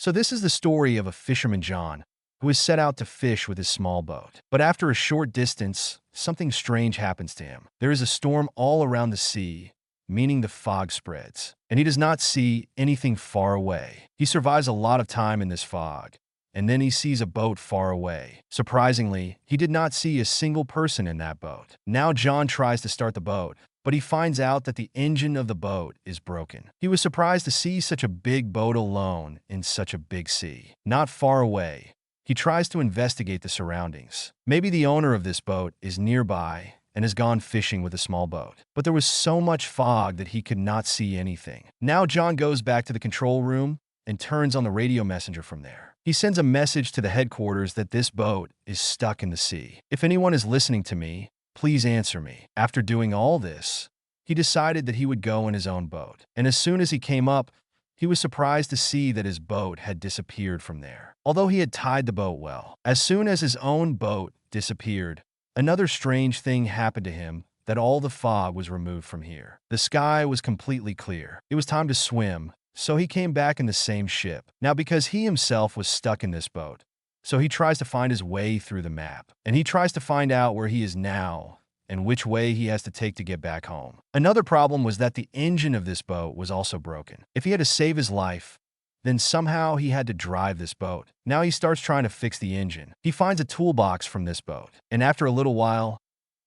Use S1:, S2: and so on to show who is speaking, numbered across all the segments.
S1: So this is the story of a fisherman John, who is set out to fish with his small boat. But after a short distance, something strange happens to him. There is a storm all around the sea, meaning the fog spreads, and he does not see anything far away. He survives a lot of time in this fog, and then he sees a boat far away. Surprisingly, he did not see a single person in that boat. Now John tries to start the boat, but he finds out that the engine of the boat is broken. He was surprised to see such a big boat alone in such a big sea. Not far away, he tries to investigate the surroundings. Maybe the owner of this boat is nearby and has gone fishing with a small boat. But there was so much fog that he could not see anything. Now John goes back to the control room and turns on the radio messenger from there. He sends a message to the headquarters that this boat is stuck in the sea. If anyone is listening to me, please answer me. After doing all this, he decided that he would go in his own boat. And as soon as he came up, he was surprised to see that his boat had disappeared from there. Although he had tied the boat well, as soon as his own boat disappeared, another strange thing happened to him, that all the fog was removed from here. The sky was completely clear. It was time to swim, so he came back in the same ship. Now because he himself was stuck in this boat, so he tries to find his way through the map, and he tries to find out where he is now and which way he has to take to get back home. Another problem was that the engine of this boat was also broken. If he had to save his life, then somehow he had to drive this boat. Now he starts trying to fix the engine. He finds a toolbox from this boat, and after a little while,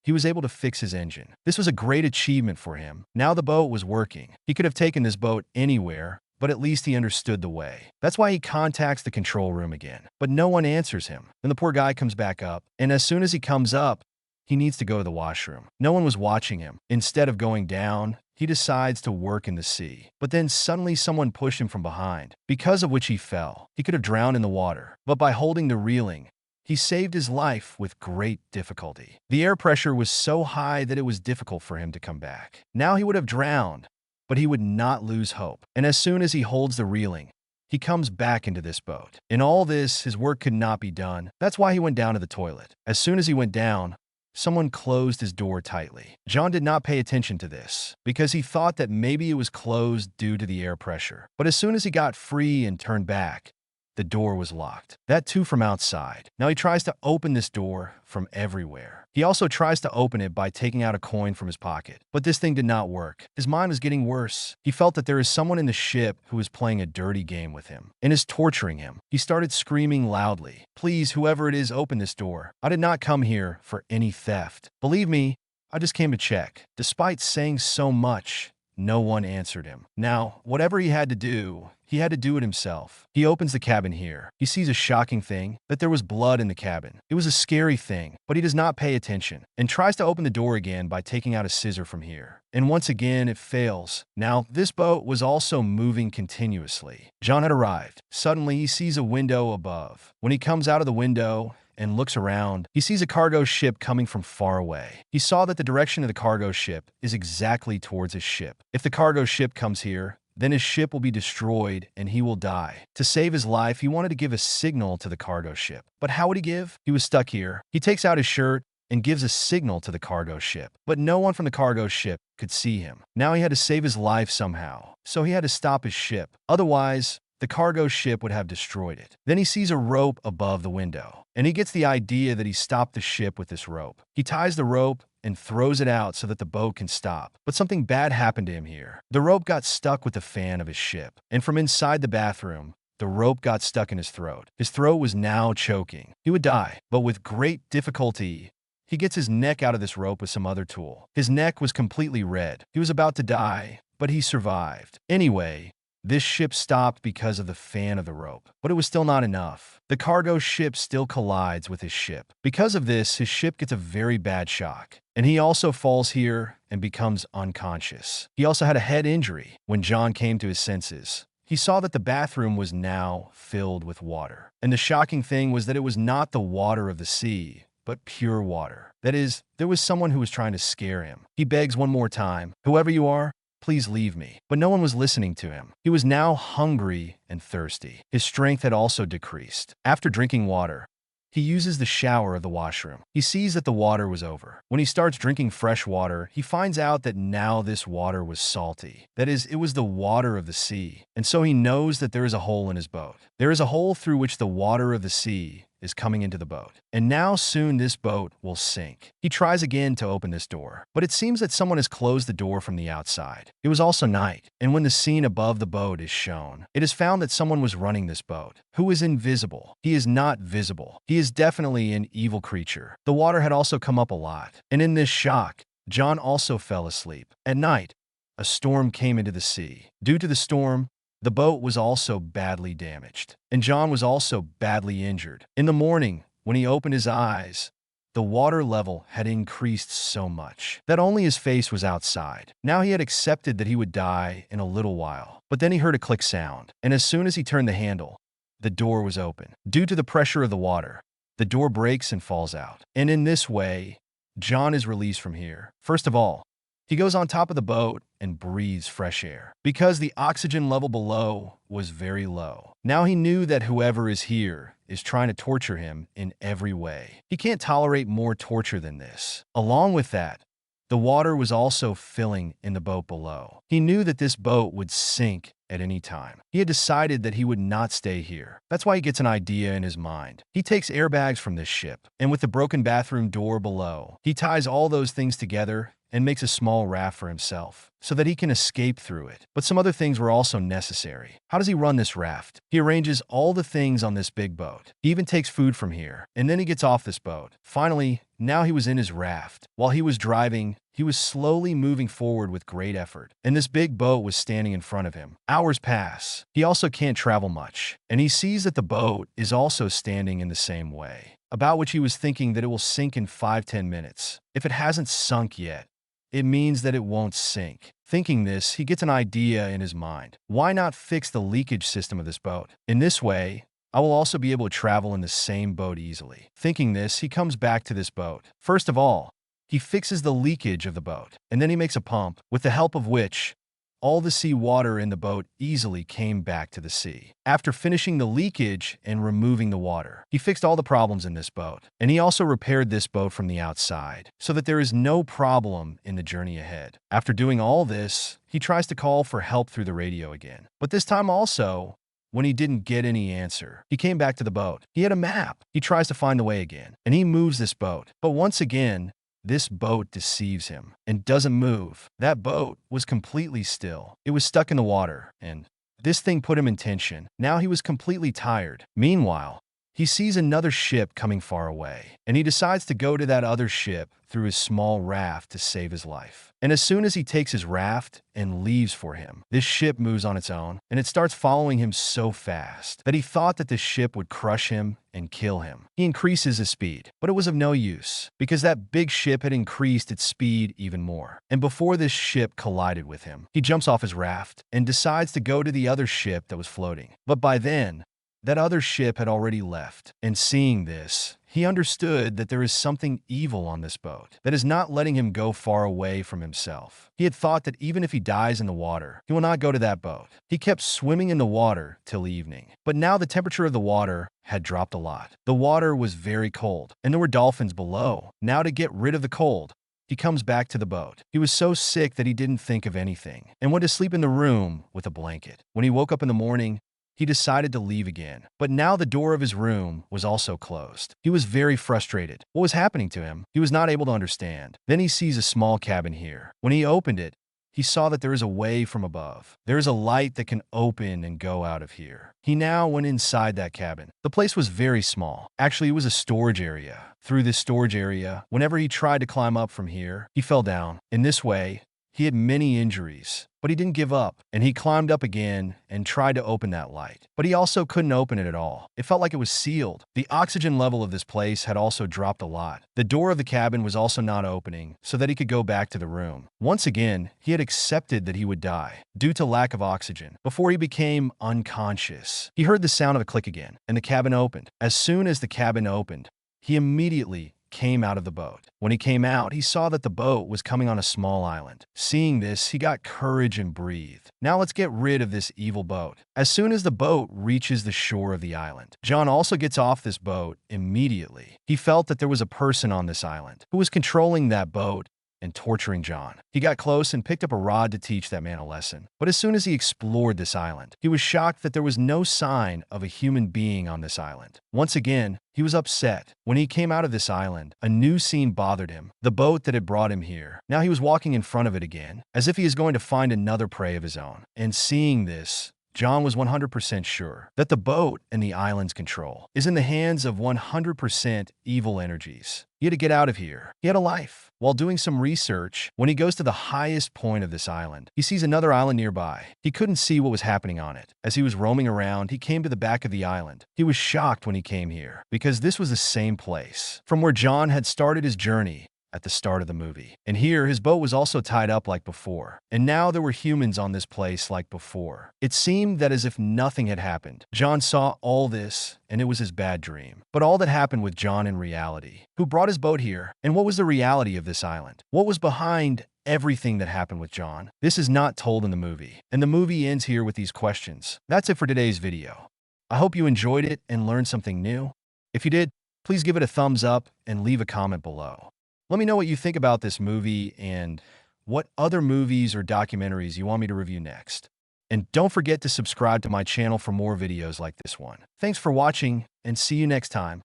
S1: he was able to fix his engine. This was a great achievement for him. Now the boat was working. He could have taken this boat anywhere, but at least he understood the way. That's why he contacts the control room again, but no one answers him. Then the poor guy comes back up, and as soon as he comes up, he needs to go to the washroom. No one was watching him. Instead of going down, he decides to work in the sea. But then suddenly someone pushed him from behind, because of which he fell. He could have drowned in the water, but by holding the railing, he saved his life with great difficulty. The air pressure was so high that it was difficult for him to come back. Now he would have drowned, but he would not lose hope. And as soon as he holds the railing, he comes back into this boat. In all this, his work could not be done. That's why he went down to the toilet. As soon as he went down, someone closed his door tightly. John did not pay attention to this, because he thought that maybe it was closed due to the air pressure. But as soon as he got free and turned back, the door was locked. That too from outside. Now he tries to open this door from everywhere. He also tries to open it by taking out a coin from his pocket. But this thing did not work. His mind was getting worse. He felt that there is someone in the ship who is playing a dirty game with him and is torturing him. He started screaming loudly, "Please, whoever it is, open this door. I did not come here for any theft. Believe me, I just came to check." Despite saying so much, no one answered him. Now, whatever he had to do it himself. He opens the cabin here. He sees a shocking thing, that there was blood in the cabin. It was a scary thing, but he does not pay attention and tries to open the door again by taking out a scissor from here. And once again, it fails. Now, this boat was also moving continuously. John had arrived. Suddenly, he sees a window above. When he comes out of the window and looks around, he sees a cargo ship coming from far away. He saw that the direction of the cargo ship is exactly towards his ship. If the cargo ship comes here, then his ship will be destroyed and he will die. To save his life, he wanted to give a signal to the cargo ship. But how would he give? He was stuck here. He takes out his shirt and gives a signal to the cargo ship. But no one from the cargo ship could see him. Now he had to save his life somehow. So he had to stop his ship. Otherwise, the cargo ship would have destroyed it. Then he sees a rope above the window, and he gets the idea that he stopped the ship with this rope. He ties the rope and throws it out so that the boat can stop. But something bad happened to him here. The rope got stuck with the fan of his ship, and from inside the bathroom, the rope got stuck in his throat. His throat was now choking. He would die, but with great difficulty, he gets his neck out of this rope with some other tool. His neck was completely red. He was about to die, but he survived. Anyway, this ship stopped because of the fan of the rope, but it was still not enough. The cargo ship still collides with his ship. Because of this, his ship gets a very bad shock, and he also falls here and becomes unconscious. He also had a head injury. When John came to his senses, he saw that the bathroom was now filled with water. And the shocking thing was that it was not the water of the sea, but pure water. That is, there was someone who was trying to scare him. He begs one more time, "Whoever you are, please leave me." But no one was listening to him. He was now hungry and thirsty. His strength had also decreased. After drinking water, He uses the shower of the washroom. He sees that the water was over. When he starts drinking fresh water, he finds out that now this water was salty. That is, it was the water of the sea. And so he knows that there is a hole in his boat. There is a hole through which the water of the sea is coming into the boat. And now soon this boat will sink. He tries again to open this door, but it seems that someone has closed the door from the outside. It was also night, and when the scene above the boat is shown, it is found that someone was running this boat, who is invisible. He is not visible. He is definitely an evil creature. The water had also come up a lot, and in this shock, John also fell asleep. At night, a storm came into the sea. Due to the storm, the boat was also badly damaged, and John was also badly injured. In the morning, when he opened his eyes, the water level had increased so much that only his face was outside. Now he had accepted that he would die in a little while, but then he heard a click sound, and as soon as he turned the handle, the door was open. Due to the pressure of the water, the door breaks and falls out. And in this way, John is released from here. First of all, he goes on top of the boat and breathes fresh air, because the oxygen level below was very low. Now he knew that whoever is here is trying to torture him in every way. He can't tolerate more torture than this. Along with that, the water was also filling in the boat below. He knew that this boat would sink at any time. He had decided that he would not stay here. That's why he gets an idea in his mind. He takes airbags from this ship, and with the broken bathroom door below, he ties all those things together and makes a small raft for himself so that he can escape through it. But some other things were also necessary. How does he run this raft? He arranges all the things on this big boat. He even takes food from here, and then he gets off this boat. Finally, now he was in his raft. While he was driving, he was slowly moving forward with great effort, and this big boat was standing in front of him. Hours pass. He also can't travel much, and he sees that the boat is also standing in the same way, about which he was thinking that it will sink in 5-10 minutes. If it hasn't sunk yet, it means that it won't sink. Thinking this, he gets an idea in his mind. Why not fix the leakage system of this boat? In this way, I will also be able to travel in the same boat easily. Thinking this, he comes back to this boat. First of all, he fixes the leakage of the boat, and then he makes a pump, with the help of which all the sea water in the boat easily came back to the sea. After finishing the leakage and removing the water, he fixed all the problems in this boat, and he also repaired this boat from the outside so that there is no problem in the journey ahead. After doing all this, he tries to call for help through the radio again. But this time also, when he didn't get any answer, he came back to the boat. He had a map. He tries to find the way again, and he moves this boat. But once again, this boat deceives him and doesn't move. That boat was completely still. It was stuck in the water, and this thing put him in tension. Now he was completely tired. Meanwhile, he sees another ship coming far away, and he decides to go to that other ship through his small raft to save his life. And as soon as he takes his raft and leaves for him, this ship moves on its own, and it starts following him so fast that he thought that this ship would crush him and kill him. He increases his speed, but it was of no use, because that big ship had increased its speed even more. And before this ship collided with him, he jumps off his raft and decides to go to the other ship that was floating. But by then, that other ship had already left, and seeing this, he understood that there is something evil on this boat that is not letting him go far away from himself. He had thought that even if he dies in the water, he will not go to that boat. He kept swimming in the water till evening. But now the temperature of the water had dropped a lot. The water was very cold, and there were dolphins below. Now to get rid of the cold, he comes back to the boat. He was so sick that he didn't think of anything, and went to sleep in the room with a blanket. When he woke up in the morning, he decided to leave again, but now the door of his room was also closed. He was very frustrated. What was happening to him? He was not able to understand. Then he sees a small cabin here. When he opened it, he saw that there is a way from above. There is a light that can open and go out of here. He now went inside that cabin. The place was very small. Actually, it was a storage area. Through this storage area, whenever he tried to climb up from here, he fell down. In this way, he had many injuries, but he didn't give up, and he climbed up again and tried to open that light. But he also couldn't open it at all. It felt like it was sealed. The oxygen level of this place had also dropped a lot. The door of the cabin was also not opening so that he could go back to the room. Once again, he had accepted that he would die due to lack of oxygen before he became unconscious. He heard the sound of a click again, and the cabin opened. As soon as the cabin opened, he immediately came out of the boat. When he came out, he saw that the boat was coming on a small island. Seeing this, he got courage and breathed. Now let's get rid of this evil boat. As soon as the boat reaches the shore of the island, John also gets off this boat immediately. He felt that there was a person on this island who was controlling that boat and torturing John. He got close and picked up a rod to teach that man a lesson. But as soon as he explored this island, he was shocked that there was no sign of a human being on this island. Once again, he was upset. When he came out of this island, a new scene bothered him, the boat that had brought him here. Now he was walking in front of it again, as if he is going to find another prey of his own. And seeing this, John was 100% sure that the boat and the island's control is in the hands of 100% evil energies. He had to get out of here. He had a life. While doing some research, when he goes to the highest point of this island, he sees another island nearby. He couldn't see what was happening on it. As he was roaming around, he came to the back of the island. He was shocked when he came here, because this was the same place from where John had started his journey at the start of the movie. And here, his boat was also tied up like before. And now there were humans on this place like before. It seemed that as if nothing had happened. John saw all this, and it was his bad dream. But all that happened with John in reality. Who brought his boat here? And what was the reality of this island? What was behind everything that happened with John? This is not told in the movie. And the movie ends here with these questions. That's it for today's video. I hope you enjoyed it and learned something new. If you did, please give it a thumbs up and leave a comment below. Let me know what you think about this movie and what other movies or documentaries you want me to review next. And don't forget to subscribe to my channel for more videos like this one. Thanks for watching, and see you next time.